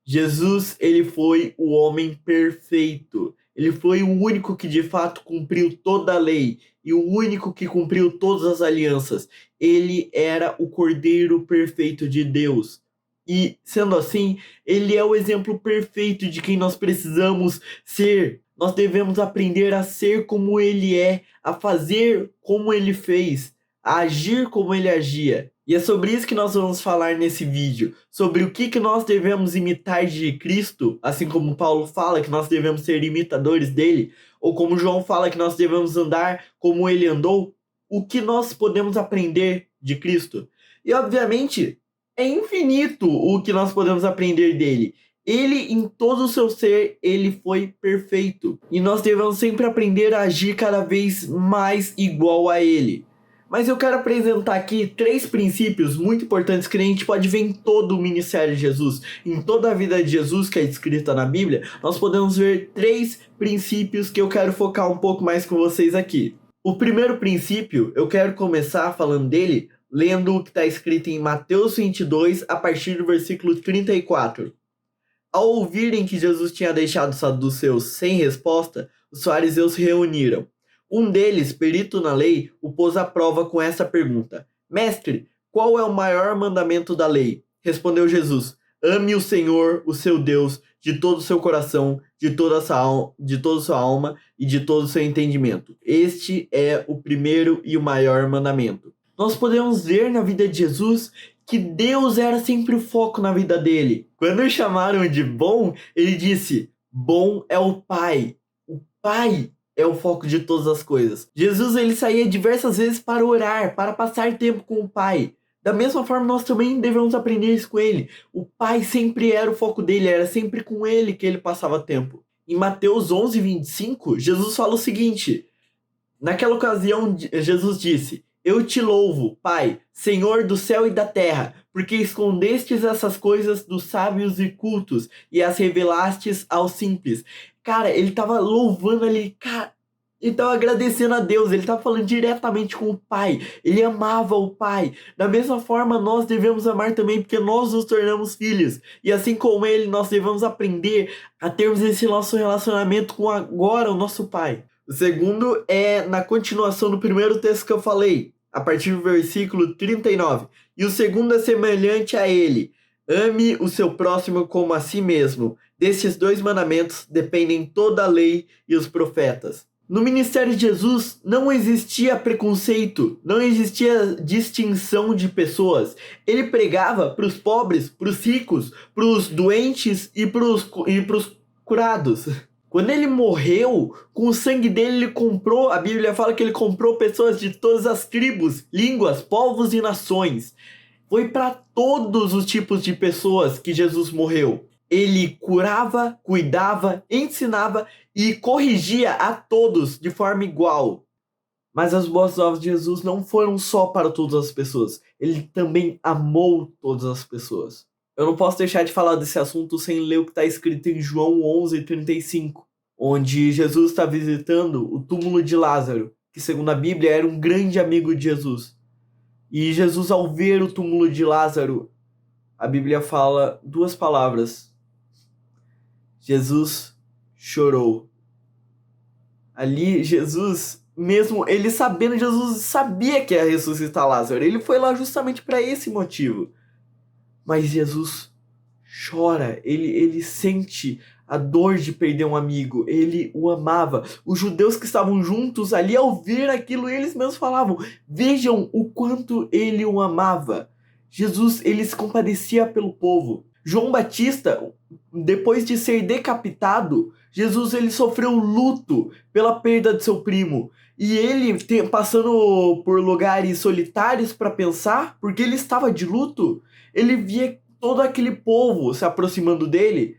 Jesus, ele foi o homem perfeito. Ele foi o único que de fato cumpriu toda a lei e o único que cumpriu todas as alianças. Ele era o Cordeiro perfeito de Deus. E, sendo assim, ele é o exemplo perfeito de quem nós precisamos ser. Nós devemos aprender a ser como ele é, a fazer como ele fez, a agir como ele agia. E é sobre isso que nós vamos falar nesse vídeo, sobre o que nós devemos imitar de Cristo, assim como Paulo fala que nós devemos ser imitadores dele, ou como João fala que nós devemos andar como ele andou, o que nós podemos aprender de Cristo. E obviamente é infinito o que nós podemos aprender dele. Ele, em todo o seu ser, ele foi perfeito. E nós devemos sempre aprender a agir cada vez mais igual a ele. Mas eu quero apresentar aqui 3 princípios muito importantes que a gente pode ver em todo o ministério de Jesus. Em toda a vida de Jesus que é descrita na Bíblia, nós podemos ver 3 princípios que eu quero focar um pouco mais com vocês aqui. O primeiro princípio, eu quero começar falando dele, lendo o que está escrito em Mateus 22, a partir do versículo 34. Ao ouvirem que Jesus tinha deixado os saduceus sem resposta, os fariseus se reuniram. Um deles, perito na lei, o pôs à prova com essa pergunta: Mestre, qual é o maior mandamento da lei? Respondeu Jesus: Ame o Senhor, o seu Deus, de todo o seu coração, de toda a sua alma e de todo o seu entendimento. Este é o primeiro e o maior mandamento. Nós podemos ver na vida de Jesus que Deus era sempre o foco na vida dele. Quando o chamaram de bom, ele disse: bom é o Pai. O Pai é o foco de todas as coisas. Jesus, ele saía diversas vezes para orar, para passar tempo com o Pai. Da mesma forma, nós também devemos aprender isso com ele. O Pai sempre era o foco dele, era sempre com ele que ele passava tempo. Em Mateus 11:25, Jesus fala o seguinte: naquela ocasião, Jesus disse: Eu te louvo, Pai, Senhor do céu e da terra, porque escondestes essas coisas dos sábios e cultos e as revelastes aos simples. Cara, ele tava louvando ali, cara, ele tava agradecendo a Deus, ele tava falando diretamente com o Pai, ele amava o Pai. Da mesma forma, nós devemos amar também, porque nós nos tornamos filhos. E assim como ele, nós devemos aprender a termos esse nosso relacionamento com agora o nosso Pai. O segundo é na continuação do primeiro texto que eu falei, a partir do versículo 39. E o segundo é semelhante a ele: ame o seu próximo como a si mesmo. Destes 2 mandamentos dependem toda a lei e os profetas. No ministério de Jesus não existia preconceito, não existia distinção de pessoas. Ele pregava para os pobres, para os ricos, para os doentes e para os curados. Quando ele morreu, com o sangue dele ele comprou, a Bíblia fala que ele comprou pessoas de todas as tribos, línguas, povos e nações. Foi para todos os tipos de pessoas que Jesus morreu. Ele curava, cuidava, ensinava e corrigia a todos de forma igual. Mas as boas novas de Jesus não foram só para todas as pessoas. Ele também amou todas as pessoas. Eu não posso deixar de falar desse assunto sem ler o que está escrito em João 11:35, onde Jesus está visitando o túmulo de Lázaro, que segundo a Bíblia era um grande amigo de Jesus. E Jesus, ao ver o túmulo de Lázaro, a Bíblia fala 2 palavras: Jesus chorou. Ali, Jesus, mesmo ele sabendo, Jesus sabia que ia ressuscitar Lázaro. Ele foi lá justamente para esse motivo. Mas Jesus chora, ele sente a dor de perder um amigo, ele o amava. Os judeus que estavam juntos ali, ao ver aquilo, eles mesmos falavam: vejam o quanto ele o amava. Jesus, ele se compadecia pelo povo. João Batista, depois de ser decapitado, Jesus, ele sofreu luto pela perda de seu primo. E ele, passando por lugares solitários para pensar, porque ele estava de luto, ele via todo aquele povo se aproximando dele,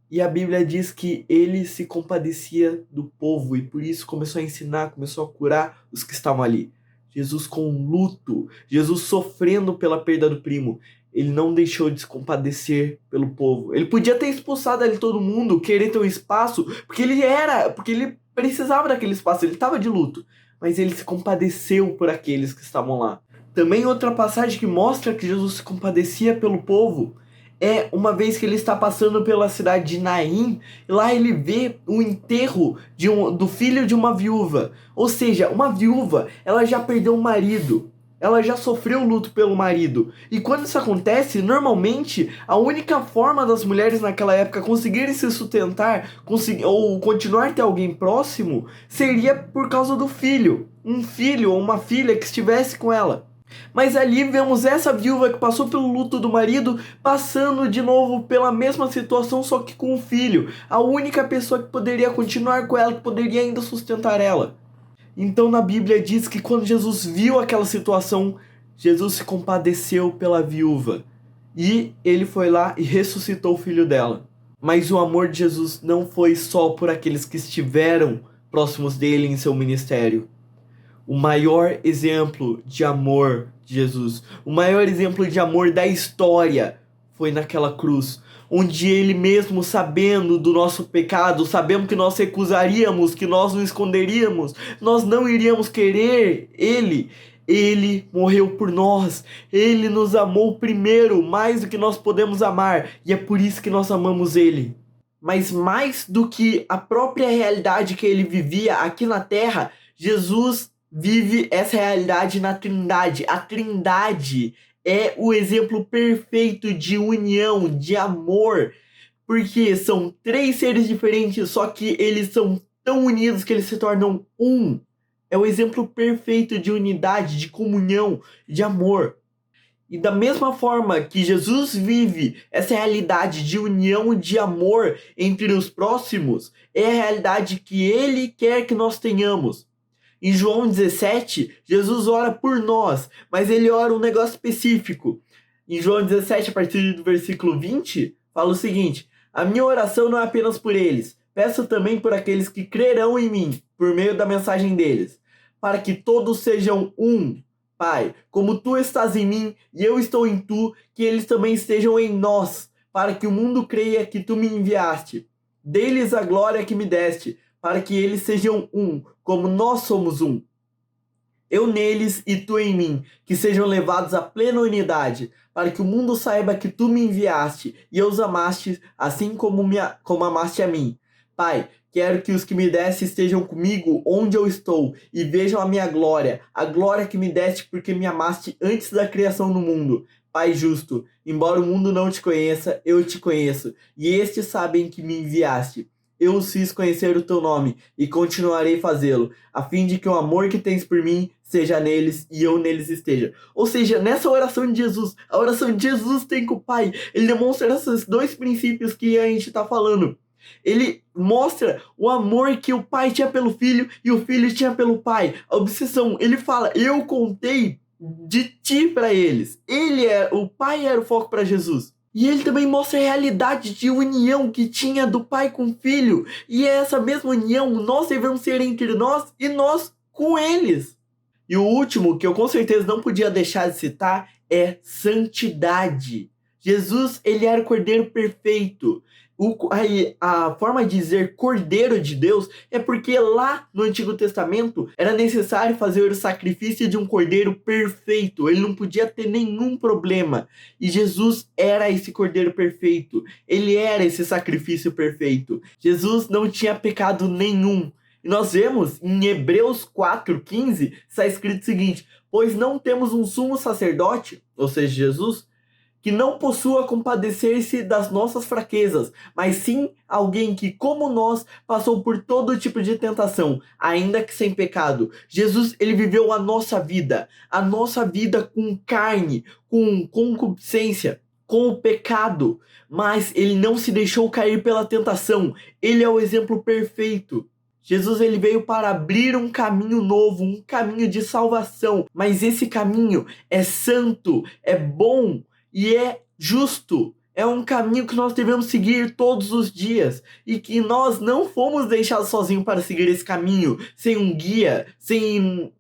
e a Bíblia diz que ele se compadecia do povo, e por isso começou a ensinar, começou a curar os que estavam ali. Jesus com luto, Jesus sofrendo pela perda do primo, ele não deixou de se compadecer pelo povo. Ele podia ter expulsado ali todo mundo, querer ter um espaço, porque ele precisava daquele espaço, ele estava de luto, mas ele se compadeceu por aqueles que estavam lá. Também outra passagem que mostra que Jesus se compadecia pelo povo é uma vez que ele está passando pela cidade de Naim, lá ele vê o enterro do filho de uma viúva. Ou seja, uma viúva, ela já perdeu o marido, ela já sofreu luto pelo marido. E quando isso acontece, normalmente, a única forma das mulheres naquela época conseguirem se sustentar, ou continuar a ter alguém próximo, seria por causa do filho. Um filho ou uma filha que estivesse com ela. Mas ali vemos essa viúva que passou pelo luto do marido, passando de novo pela mesma situação, só que com o filho. A única pessoa que poderia continuar com ela, que poderia ainda sustentar ela. Então na Bíblia diz que quando Jesus viu aquela situação, Jesus se compadeceu pela viúva. E ele foi lá e ressuscitou o filho dela. Mas o amor de Jesus não foi só por aqueles que estiveram próximos dele em seu ministério. O maior exemplo de amor de Jesus, o maior exemplo de amor da história foi naquela cruz, onde ele mesmo, sabendo do nosso pecado, sabendo que nós recusaríamos, que nós nos esconderíamos, nós não iríamos querer ele morreu por nós, ele nos amou primeiro, mais do que nós podemos amar, e é por isso que nós amamos ele. Mas mais do que a própria realidade que ele vivia aqui na terra, Jesus vive essa realidade na Trindade. A Trindade é o exemplo perfeito de união, de amor, porque são 3 seres diferentes, só que eles são tão unidos que eles se tornam um. É o exemplo perfeito de unidade, de comunhão, de amor. E da mesma forma que Jesus vive essa realidade de união, de amor entre os próximos, é a realidade que ele quer que nós tenhamos. Em João 17, Jesus ora por nós, mas ele ora um negócio específico. Em João 17, a partir do versículo 20, fala o seguinte: a minha oração não é apenas por eles, peço também por aqueles que crerão em mim, por meio da mensagem deles, para que todos sejam um. Pai, como tu estás em mim e eu estou em tu, que eles também estejam em nós, para que o mundo creia que tu me enviaste. Dê-lhes a glória que me deste, para que eles sejam um, como nós somos um. Eu neles e tu em mim, que sejam levados à plena unidade, para que o mundo saiba que tu me enviaste e eu os amaste, assim como amaste a mim. Pai, quero que os que me deste estejam comigo onde eu estou e vejam a minha glória, a glória que me deste porque me amaste antes da criação do mundo. Pai justo, embora o mundo não te conheça, eu te conheço, e estes sabem que me enviaste. Eu os fiz conhecer o teu nome e continuarei fazê-lo, a fim de que o amor que tens por mim seja neles e eu neles esteja. Ou seja, nessa oração de Jesus, a oração de Jesus tem com o Pai, ele demonstra esses 2 princípios que a gente está falando. Ele mostra o amor que o pai tinha pelo filho e o filho tinha pelo pai. A obsessão, ele fala, eu contei de ti para eles. O pai era o foco para Jesus. E ele também mostra a realidade de união que tinha do pai com o filho. E é essa mesma união nós devemos ser entre nós e nós com eles. E o último, que eu com certeza não podia deixar de citar, é santidade. Jesus, ele era o Cordeiro perfeito. A forma de dizer Cordeiro de Deus é porque lá no Antigo Testamento era necessário fazer o sacrifício de um cordeiro perfeito. Ele não podia ter nenhum problema. E Jesus era esse cordeiro perfeito. Ele era esse sacrifício perfeito. Jesus não tinha pecado nenhum. E nós vemos em Hebreus 4:15, está escrito o seguinte: pois não temos um sumo sacerdote, ou seja, Jesus, que não possua compadecer-se das nossas fraquezas, mas sim alguém que, como nós, passou por todo tipo de tentação, ainda que sem pecado. Jesus, ele viveu a nossa vida com carne, com concupiscência, com o pecado, mas ele não se deixou cair pela tentação. Ele é o exemplo perfeito. Jesus, ele veio para abrir um caminho novo, um caminho de salvação, mas esse caminho é santo, é bom, e é justo, é um caminho que nós devemos seguir todos os dias e que nós não fomos deixados sozinhos para seguir esse caminho, sem um guia, sem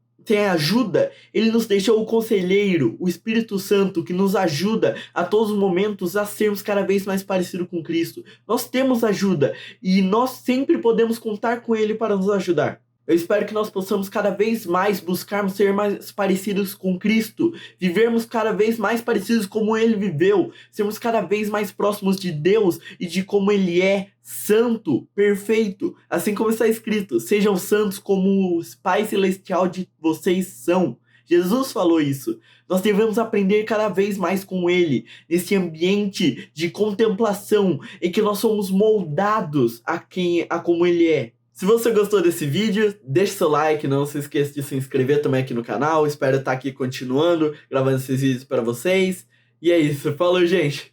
ajuda. Ele nos deixou o conselheiro, o Espírito Santo, que nos ajuda a todos os momentos a sermos cada vez mais parecidos com Cristo. Nós temos ajuda e nós sempre podemos contar com ele para nos ajudar. Eu espero que nós possamos cada vez mais buscarmos ser mais parecidos com Cristo, vivermos cada vez mais parecidos como Ele viveu, sermos cada vez mais próximos de Deus e de como Ele é santo, perfeito, assim como está escrito, sejam santos como o Pai Celestial de vocês são. Jesus falou isso. Nós devemos aprender cada vez mais com Ele, nesse ambiente de contemplação, em que nós somos moldados a como Ele é. Se você gostou desse vídeo, deixe seu like, não se esqueça de se inscrever também aqui no canal. Espero estar aqui continuando, gravando esses vídeos para vocês. E é isso, falou, gente!